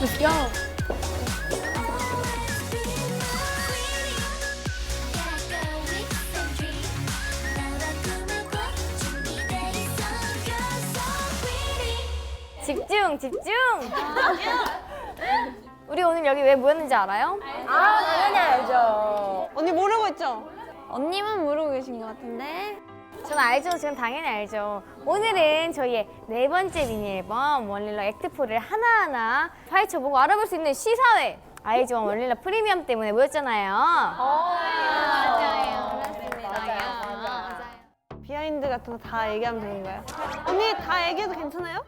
Let's go. 집중, 집중! 우리 오늘 여기 왜 모였는지 알아요? 당연히 알죠. 언니 모르고 있죠? 언니만 모르고 계신 것 같은데? 저는 알죠. 지금 당연히 알죠. 오늘은 저희의 4번째 미니 앨범 원릴러 액트4를 하나하나 파헤쳐보고 알아볼 수 있는 시사회 아이즈원 원릴러 프리미엄 때문에 모였잖아요. 맞아요. 그렇습니다. 비하인드 같은 거 다 얘기하면 되는 거예요? 언니 다 얘기해도 괜찮아요?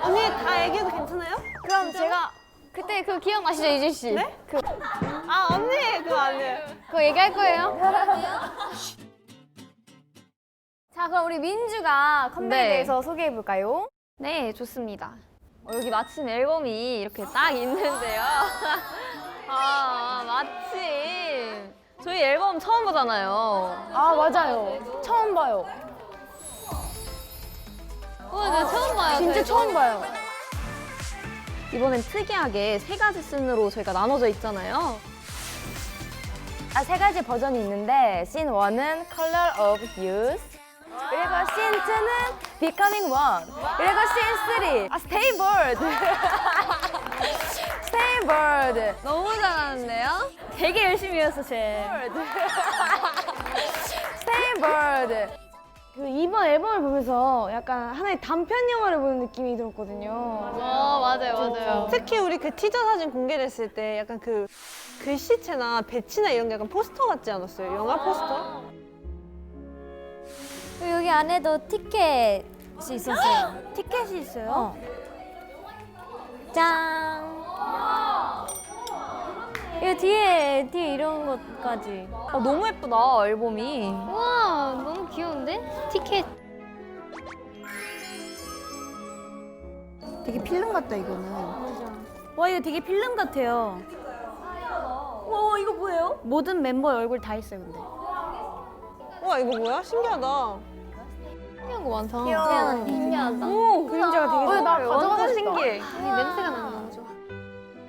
언니 다 얘기해도 괜찮아요? 그럼 제가 그때 그 기억나시죠, 유진 씨? 네? 그 아 언니 그거 아니에요. 그거 얘기할 거예요. 자, 그럼 우리 민주가 컴백에 네. 대해서 소개해 볼까요? 네, 좋습니다. 여기 마침 앨범이 이렇게 딱 있는데요. 마침. 저희 앨범 처음 보잖아요. 아, 맞아요. 처음 봐요. 네, 처음 봐요. 진짜 처음 봐요. 이번엔 특이하게 3가지 씬으로 저희가 나눠져 있잖아요. 아, 3가지 버전이 있는데 씬 1은 Color of Youth, 그리고 씬 2는 Becoming One, 그리고 씬 3 Stay Bird. Stay Bird. 너무 잘하는데요? 되게 열심히 했어, 쟤. Stay Bird. 그 이번 앨범을 보면서 약간 하나의 단편 영화를 보는 느낌이 들었거든요. 맞아요, 맞아요. 특히 우리 그 티저 사진 공개됐을 때 약간 그 글씨체나 배치나 이런 게 약간 포스터 같지 않았어요? 영화 포스터? 여기 안에도 티켓이 있었어요. 티켓이 있어요? 짠! 이거 뒤에 이런 것까지. 너무 예쁘다, 앨범이. 와 너무 귀여운데? 티켓 되게 필름 같다 이거는. 와, 이거 되게 필름 같아요. 와, 이거 뭐예요? 모든 멤버의 얼굴 다 있어요 근데. 와 이거 뭐야? 신기하다. 신기한 거 많다. 귀여워. 신기하다. 오, 그림자가 되게 나 좋아요. 가져가고 신기해. 이 냄새가 나는 거 좋아.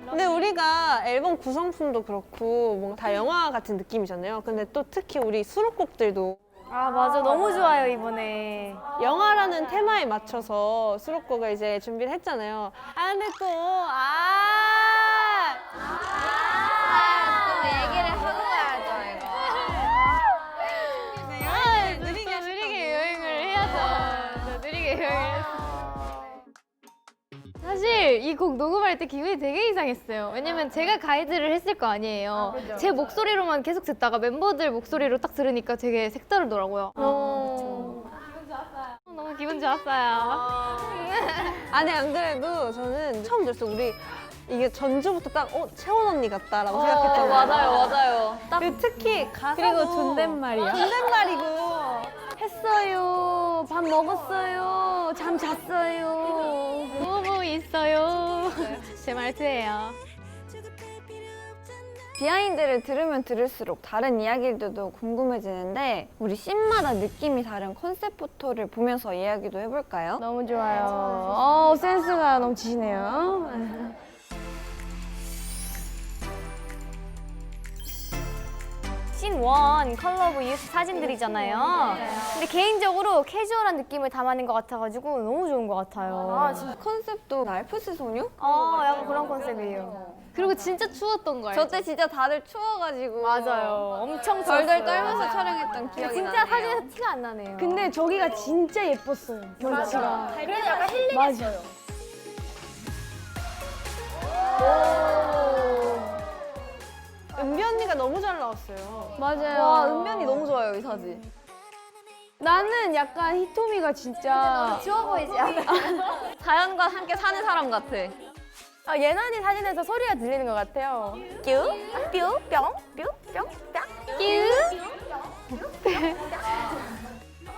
근데 우리가 앨범 구성품도 그렇고 뭔가 다 영화 같은 느낌이잖아요. 근데 또 특히 우리 수록곡들도 아, 맞아. 너무 좋아요, 이번에. 영화라는 테마에 맞춰서 수록곡을 이제 준비를 했잖아요. 아 근데 또 또 얘기를 하고 가야죠, 이거. 느리게 여행을 해야죠. 느리게 여행을 했어. 사실 이 곡 녹음할 때 기분이 되게 이상했어요. 왜냐면 제가 가이드를 했을 거 아니에요. 제 목소리로만 계속 듣다가 멤버들 목소리로 딱 들으니까 되게 색다르더라고요. 너무 기분 좋았어요. 아니 안 그래도 저는 처음 들었어요. 우리 이게 전주부터 딱 채원 언니 같다라고 생각했잖아요. 맞아요. 그리고 특히 가사도 그리고 존댓말이요. 존댓말이고 했어요. 밥 먹었어요. 잠 잤어요. 누워 있어요. 제 말투예요. 비하인드를 들으면 들을수록 다른 이야기들도 궁금해지는데 우리 씬마다 느낌이 다른 컨셉 포토를 보면서 이야기도 해볼까요? 너무 좋아요. 센스가 넘치시네요. 씬 1, 컬러 오브 유스 사진들이잖아요. 근데 개인적으로 캐주얼한 느낌을 담아낸 것 같아가지고 너무 좋은 것 같아요. 컨셉도 알프스 소녀? 약간 그런 컨셉이에요. 그리고 진짜 추웠던 거 알죠? 저 때 진짜 다들 추워가지고 맞아요. 엄청 덜덜 추웠어요. 떨면서 촬영했던 기억이 진짜 나네요. 사진에서 티가 안 나네요. 근데 저기가 진짜 예뻤어요. 경치가. 그래도 약간 힐링했어요. 은비 언니가 너무 잘 나왔어요. 맞아요. 와, 은면이 너무 좋아요, 이 사진. 나는 약간 히토미가 진짜 추워 보이지 않아? 자연과 함께 사는 사람 같아. 예나니 사진에서 소리가 들리는 것 같아요. 뀨, 뾰, 뿅, 뾰, 뿅,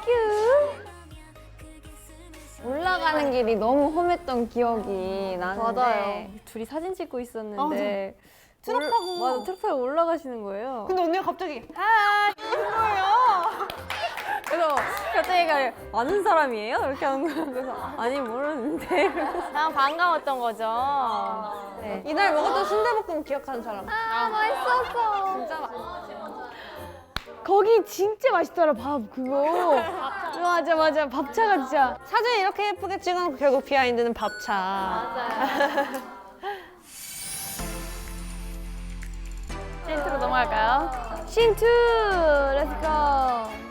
뿅, 올라가는 길이 너무 험했던 기억이 나는데 맞아요. 둘이 사진 찍고 있었는데 트럭 타고. 맞아, 트럭 타고 올라가시는 거예요. 근데 언니가 갑자기 아 이런 거예요. 그래서 곁다리가 아는 사람이에요? 이렇게 하는 거예요. 그래서 아니 모르는데. 그냥 반가웠던 거죠. 네. 이날 먹었던 순대볶음 기억하는 사람. 아, 맛있었어. 진짜 거기 진짜 맛있더라 밥 그거. 맞아 밥차가 진짜. 사진 이렇게 예쁘게 찍어놓고 결국 비하인드는 밥차. 센트로 넘어갈까요? 신2 렛츠고.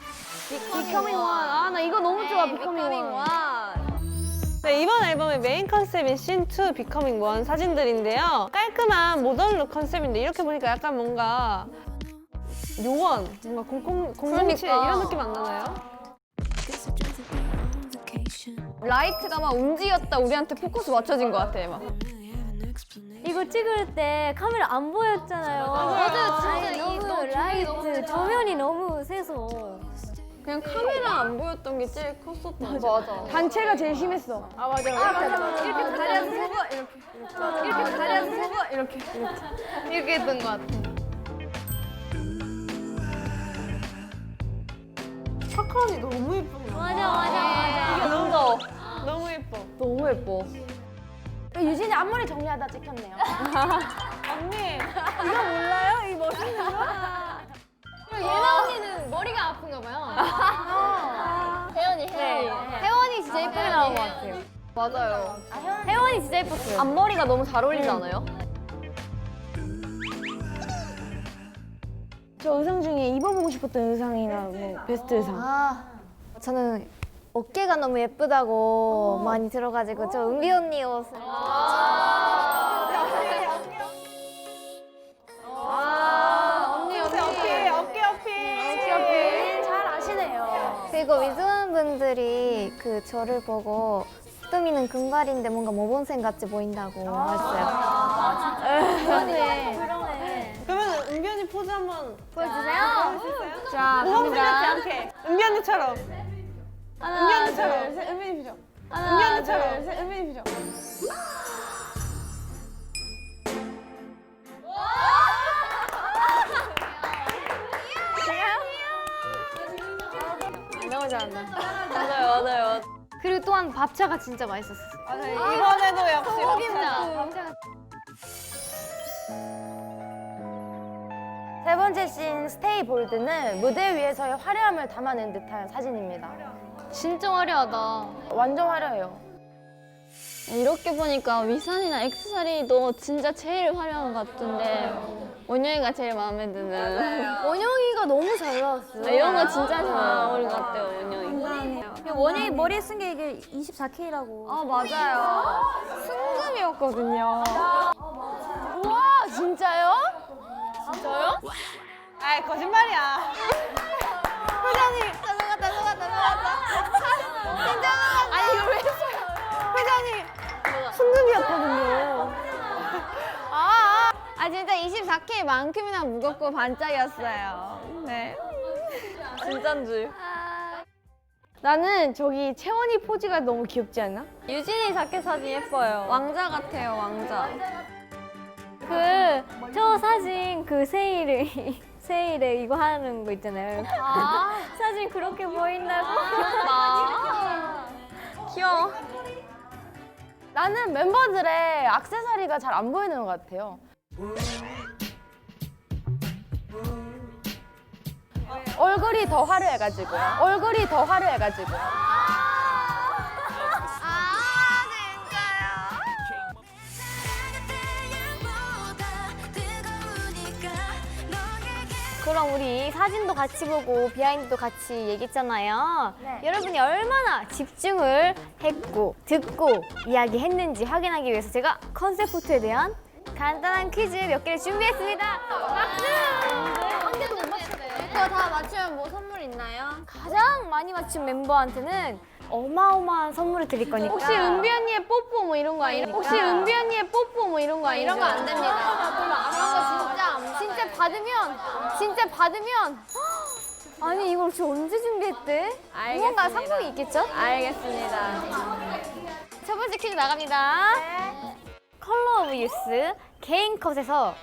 Becoming One. 아 나 이거 너무 좋아. Becoming One. 네, 이번 앨범의 메인 컨셉인 신2 비커밍 원 사진들인데요. 깔끔한 모던룩 컨셉인데 이렇게 보니까 약간 뭔가 요원, 뭔가 007 이런 느낌 안 나나요? 라이트가 막 움직였다 우리한테 포커스 맞춰진 것 같아 막. 이거 찍을 때 카메라 안 보였잖아요. 맞아요. 진짜 아니, 이 너무 너무 라이트 조명이 너무 세서. 그냥 카메라 안 보였던 게 제일 컸었던 거 맞아. 단체가 제일 심했어. 아 맞아. 이렇게 다리에서 서고 이렇게 다리에서 서고 이렇게 이렇게 했던 것 같아. 차크란이 너무 예쁜 거야. 맞아. 너무 예뻐. 너무 예뻐. 유진이 앞머리 정리하다 찍혔네요. 언니, 예나 언니는 머리가 아픈가 봐요. 혜원이 혜원이 진짜 예쁘게 나온 것 같아요. 맞아요. 혜원이 진짜 예뻤어요. 앞머리가 너무 잘 어울리지 않아요? 저 의상 중에 입어보고 싶었던 의상이나 뭐 베스트 의상. 저는 어깨가 너무 예쁘다고 많이 들어가지고 저 은비 언니 옷을. 잘 아시네요. 그리고 위즈원분들이 그 저를 보고 뚜미는 금발인데 뭔가 모범생 같이 보인다고 했어요. 그러네. 그러면 은비 언니 포즈 한번 보여주세요. 자, 모범생 같지 갑니다. 않게. 은비 언니처럼. 은비 언니처럼. 은빈이 표정. 은비 언니처럼. 은빈이 표정. 너무 잘한다. 맞아요. 그리고 또한 밥차가 진짜 맛있었어. 이번에도 역시 밥차. 세 번째 씬 스테이 볼드는 무대 위에서의 화려함을 담아낸 듯한 사진입니다. 진짜 화려하다. 완전 화려해요. 이렇게 보니까 위산이나 액세서리도 진짜 제일 화려한 것 같은데 원영이가 제일 마음에 드는. 원영이가 너무 잘 나왔어요. 이런 거 진짜 잘 어울릴 것 같아요, 원영이. 원영이 머리에 쓴 게 이게 24K라고. 아, 맞아요. 순금이었거든요. 우와, 진짜요? 진짜요? 아이, 거짓말이야. 표정이. 아니, 이거 왜 표정이. 순금이었거든요. 아, 진짜 24K만큼이나 무겁고 반짝이었어요. 네. 진짠 줄. 나는 저기 채원이 포즈가 너무 귀엽지 않나? 유진이 자켓 사진 예뻐요. 왕자 같아요, 왕자. 저 사진 세일에 이거 하는 거 있잖아요. 사진 그렇게 보인다고. 귀여워. 나는 멤버들의 액세서리가 잘 안 보이는 것 같아요. 얼굴이 더 화려해가지고요. 그럼 우리 사진도 같이 보고 비하인드도 같이 얘기했잖아요. 여러분이 얼마나 집중을 했고 듣고 이야기했는지 확인하기 위해서 제가 컨셉 포토에 대한 간단한 퀴즈 몇 개를 준비했습니다. 박수! 한 개도 못 맞췄어요. 이거 다 맞추면 뭐 선물 있나요? 가장 많이 맞춘 멤버한테는 어마어마한 선물을 드릴 거니까. 혹시 은비 언니의 뽀뽀 뭐 이런 거 아니야? 혹시 은비 언니의 뽀뽀 뭐 이런 거 아니야? 이런 거 안 됩니다. 진짜 받으면 아니 이걸 혹시 언제 준비했대? 뭔가 알겠습니다. 상품이 있겠죠? 알겠습니다. 첫 번째 퀴즈 나갑니다. 컬러 오브 유스 개인 컷에서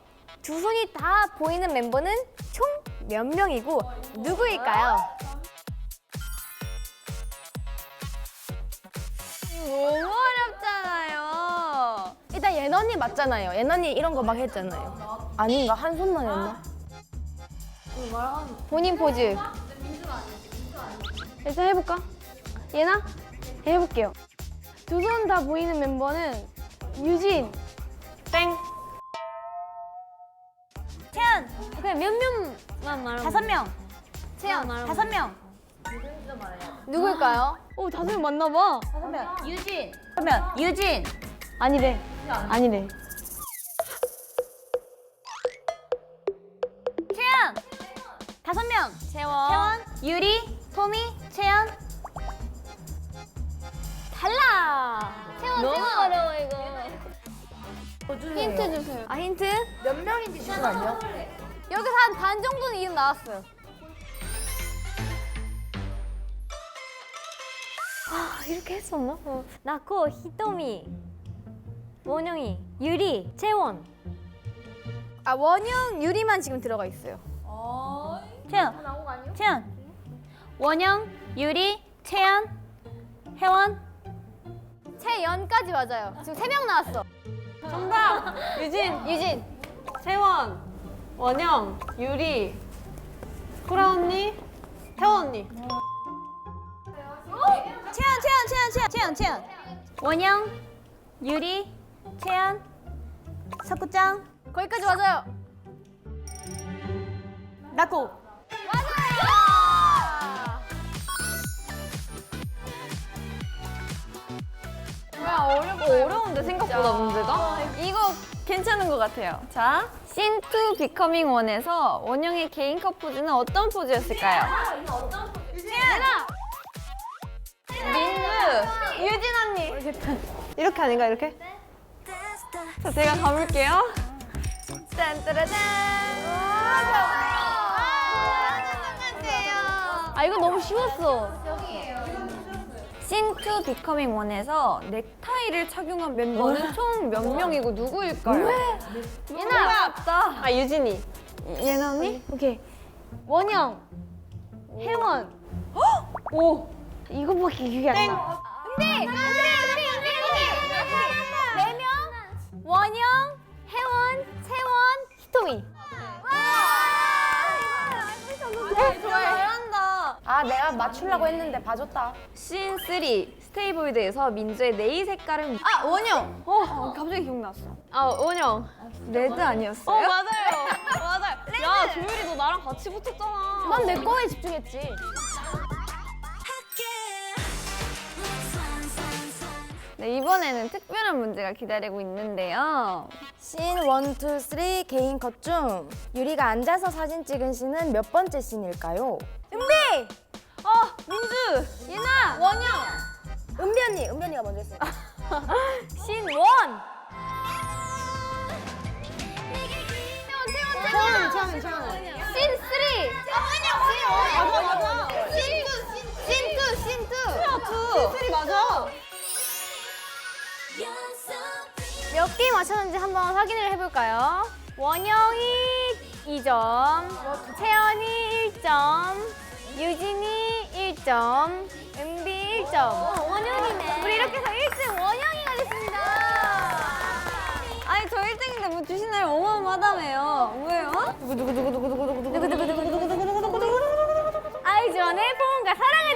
두 손이 다 보이는 멤버는 총 몇 명이고 누구일까요? 너무 어렵잖아요. 일단 예나 언니 맞잖아요. 예나 언니 이런 거 막 했잖아요. 아닌가? 한 손만 했나? 본인 포즈. 일단 해볼까? 예나? 해볼게요. 두 손 다 보이는 멤버는 유진. 땡. 채연. 그냥 몇 명만 말하면. 5명. 채연. 5명. 누굴까요? 오, 5명 맞나 봐. 유진. 그러면 유진. 아니래. 아니래. 채연. 5명. 채원. 유리, 토미, 채연. 달라. 채원. 너무 어려워 이거. 힌트 주세요. 아 힌트? 몇 명인지 잠깐만요. 여기서 한 반 정도는 이름 나왔어요. 아 이렇게 했었나? 나코, 히토미, 원영이, 유리, 채원. 아 원영, 유리만 지금 들어가 있어요. 채연. 채연. 원영, 유리, 채연, 혜원. 채연까지 맞아요. 지금 3명 나왔어. 정답! 유진, 세원, 원영, 유리, 쿠라 언니, 혜원 언니. 채연. 원영, 유리, 채연, 석구짱, 거기까지 맞아요. 나코. 어려운데 생각보다 문제가? 이거 괜찮은 것 같아요. 자, 씬2 비커밍 1에서 원영의 개인 컷 포즈는 어떤 포즈였을까요? 민주, 유진 언니. 이렇게 아닌가, 이렇게? 자, 제가 가볼게요. 짠따라짠. 아, 이거 너무 쉬웠어. 씬2 비커밍 1에서 넥타이를 착용한 멤버는 총 몇 명이고 누구일까요? 예나. 없다. 아, 유진이. 예나 언니? 오케이. 원영. 혜원. 오! 이거밖에 기억이 안 나. 네 명. 원영, 혜원, 채원, 히토미. 잘한다. 아, 내가 맞추려고 했는데 봐줬다. 씬3 스테이보이드에서 민주의 네일 색깔은 아 원영. 갑자기 기억났어. 아, 원영. 레드 아니었어요? 맞아요. 야, 조율이 너 나랑 같이 붙었잖아. 난 내 거에 집중했지. 네, 이번에는 특별한 문제가 기다리고 있는데요. 씬 1, 2, 3 개인 컷 중 유리가 앉아서 사진 찍은 씬은 몇 번째 씬일까요? 민주! 예나, 원영. 은비 언니, 은비 언니가 먼저 했어요. 신원. 채원. 신3. 맞아. 신2. 맞아. 몇 개 맞췄는지 한번 확인을 해볼까요? 원영이 2점, 채연이 1점, 유진이 1점, 은비 1점. 원영이네. 우리 이렇게 해서 1등 원영이가 됐습니다. 아니 저 1등인데 뭐 주시나요? 어마어마하다며요. 뭐예요? 아이즈원의 포옹과 사랑을